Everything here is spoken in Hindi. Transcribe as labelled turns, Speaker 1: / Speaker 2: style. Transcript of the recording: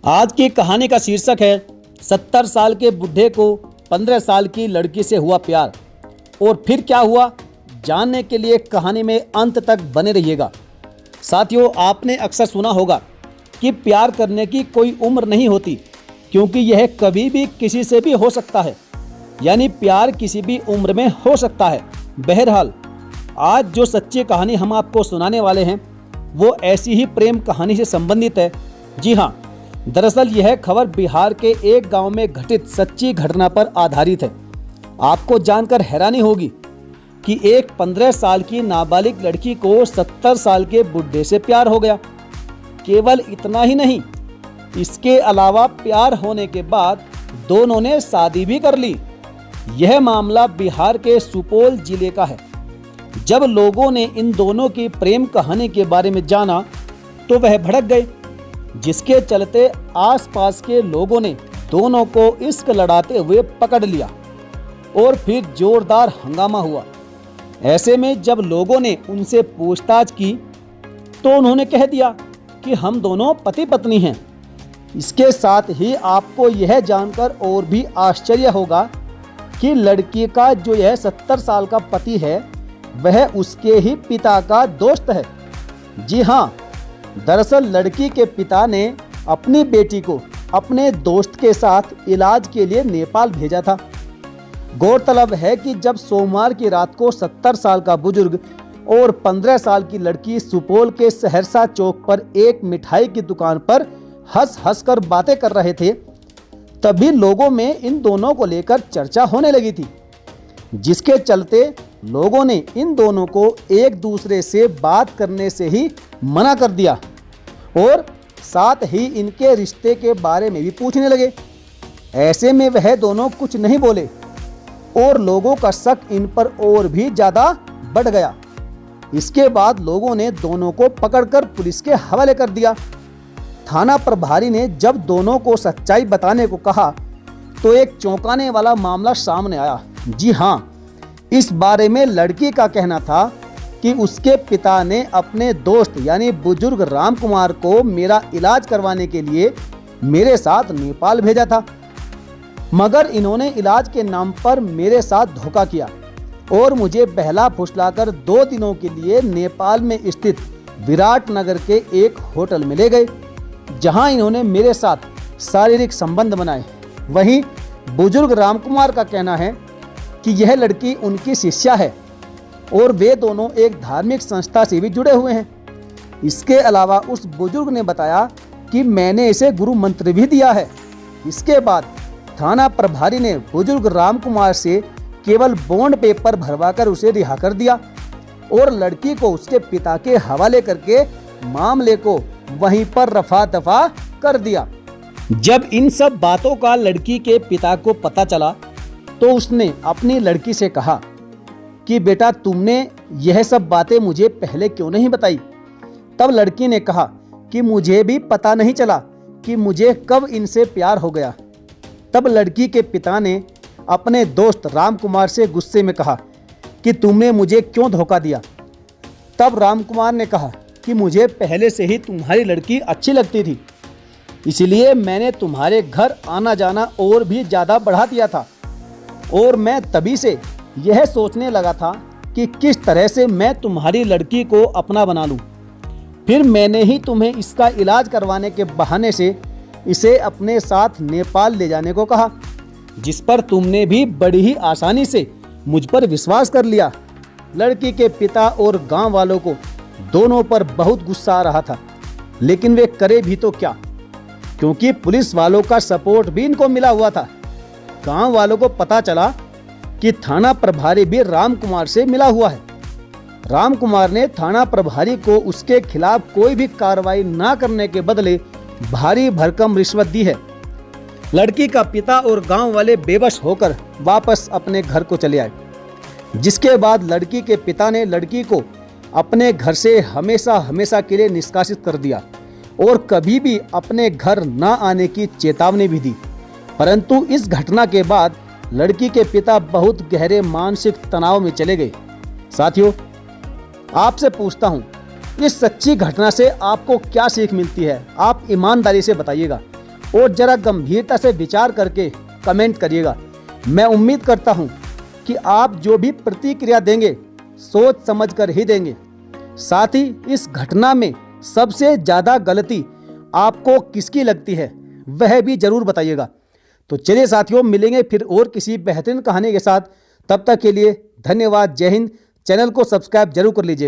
Speaker 1: आज की कहानी का शीर्षक है 70 साल के बुढ़े को 15 साल की लड़की से हुआ प्यार। और फिर क्या हुआ, जानने के लिए कहानी में अंत तक बने रहिएगा। साथियों, आपने अक्सर सुना होगा कि प्यार करने की कोई उम्र नहीं होती, क्योंकि यह कभी भी किसी से भी हो सकता है। यानी प्यार किसी भी उम्र में हो सकता है। बहरहाल, आज जो सच्ची कहानी हम आपको सुनाने वाले हैं वो ऐसी ही प्रेम कहानी से संबंधित है। जी हाँ, दरअसल यह खबर बिहार के एक गांव में घटित सच्ची घटना पर आधारित है। आपको जानकर हैरानी होगी कि एक 15 साल की नाबालिग लड़की को 70 साल के बुढ़े से प्यार हो गया। केवल इतना ही नहीं, इसके अलावा प्यार होने के बाद दोनों ने शादी भी कर ली। यह मामला बिहार के सुपौल जिले का है। जब लोगों ने इन दोनों की प्रेम कहानी के बारे में जाना तो वह भड़क गए, जिसके चलते आसपास के लोगों ने दोनों को इश्क लड़ाते हुए पकड़ लिया और फिर जोरदार हंगामा हुआ। ऐसे में जब लोगों ने उनसे पूछताछ की तो उन्होंने कह दिया कि हम दोनों पति पत्नी हैं। इसके साथ ही आपको यह जानकर और भी आश्चर्य होगा कि लड़की का जो यह 70 साल का पति है वह उसके ही पिता का दोस्त है। जी हाँ, दरअसल लड़की के पिता ने अपनी बेटी को अपने दोस्त के साथ इलाज के लिए नेपाल भेजा था। गौरतलब है कि जब सोमवार की रात को 70 साल का बुजुर्ग और 15 साल की लड़की सुपौल के सहरसा चौक पर एक मिठाई की दुकान पर हंस कर बातें कर रहे थे, तभी लोगों में इन दोनों को लेकर चर्चा होने लगी थी, जिसके चलते लोगों ने इन दोनों को एक दूसरे से बात करने से ही मना कर दिया और साथ ही इनके रिश्ते के बारे में भी पूछने लगे। ऐसे में वह दोनों कुछ नहीं बोले और लोगों का शक इन पर और भी ज़्यादा बढ़ गया। इसके बाद लोगों ने दोनों को पकड़कर पुलिस के हवाले कर दिया। थाना प्रभारी ने जब दोनों को सच्चाई बताने को कहा तो एक चौंकाने वाला मामला सामने आया। जी हाँ, इस बारे में लड़की का कहना था कि उसके पिता ने अपने दोस्त यानी बुजुर्ग राम कुमार को मेरा इलाज करवाने के लिए मेरे साथ नेपाल भेजा था, मगर इन्होंने इलाज के नाम पर मेरे साथ धोखा किया और मुझे बहला फुसलाकर 2 दिनों के लिए नेपाल में स्थित विराटनगर के एक होटल में ले गए, जहां इन्होंने मेरे साथ शारीरिक संबंध बनाए। वहीं बुजुर्ग राम कुमार का कहना है कि यह लड़की उनकी शिष्या है और वे दोनों एक धार्मिक संस्था से भी जुड़े हुए हैं। इसके अलावा उस बुजुर्ग ने बताया कि मैंने इसे गुरु मंत्र भी दिया है। इसके बाद थाना प्रभारी ने बुजुर्ग राम कुमार से केवल बॉन्ड पेपर भरवाकर उसे रिहा कर दिया और लड़की को उसके पिता के हवाले करके मामले को वहीं पर रफा दफा कर दिया। जब इन सब बातों का लड़की के पिता को पता चला तो उसने अपनी लड़की से कहा कि बेटा, तुमने यह सब बातें मुझे पहले क्यों नहीं बताई। तब लड़की ने कहा कि मुझे भी पता नहीं चला कि मुझे कब इनसे प्यार हो गया। तब लड़की के पिता ने अपने दोस्त राम कुमार से गुस्से में कहा कि तुमने मुझे क्यों धोखा दिया। तब राम कुमार ने कहा कि मुझे पहले से ही तुम्हारी लड़की अच्छी लगती थी, इसलिए मैंने तुम्हारे घर आना जाना और भी ज़्यादा बढ़ा दिया था और मैं तभी से यह सोचने लगा था कि किस तरह से मैं तुम्हारी लड़की को अपना बना लूं। फिर मैंने ही तुम्हें इसका इलाज करवाने के बहाने से इसे अपने साथ नेपाल ले जाने को कहा, जिस पर तुमने भी बड़ी ही आसानी से मुझ पर विश्वास कर लिया। लड़की के पिता और गांव वालों को दोनों पर बहुत गुस्सा आ रहा था, लेकिन वे करे भी तो क्या, क्योंकि पुलिस वालों का सपोर्ट भी इनको मिला हुआ था। गांव वालों को पता चला कि थाना प्रभारी भी राम कुमार से मिला हुआ है। राम कुमार ने थाना प्रभारी को उसके खिलाफ कोई भी कार्रवाई ना करने के बदले भारी भरकम रिश्वत दी है। लड़की का पिता और गांव वाले बेबस होकर वापस अपने घर को चले आए, जिसके बाद लड़की के पिता ने लड़की को अपने घर से हमेशा हमेशा के लिए निष्कासित कर दिया और कभी भी अपने घर ना आने की चेतावनी भी दी। परंतु इस घटना के बाद लड़की के पिता बहुत गहरे मानसिक तनाव में चले गए। साथियों, आपसे पूछता हूं, इस सच्ची घटना से आपको क्या सीख मिलती है? आप ईमानदारी से बताइएगा। और ज़रा गंभीरता से विचार करके कमेंट करिएगा। मैं उम्मीद करता हूं कि आप जो भी प्रतिक्रिया देंगे सोच समझकर ही देंगे। साथ ही इस घटना में सबसे ज़्यादा गलती आपको किसकी लगती है वह भी ज़रूर बताइएगा। तो चलिए साथियों, मिलेंगे फिर और किसी बेहतरीन कहानी के साथ। तब तक के लिए धन्यवाद। जय हिंद। चैनल को सब्सक्राइब जरूर कर लीजिएगा।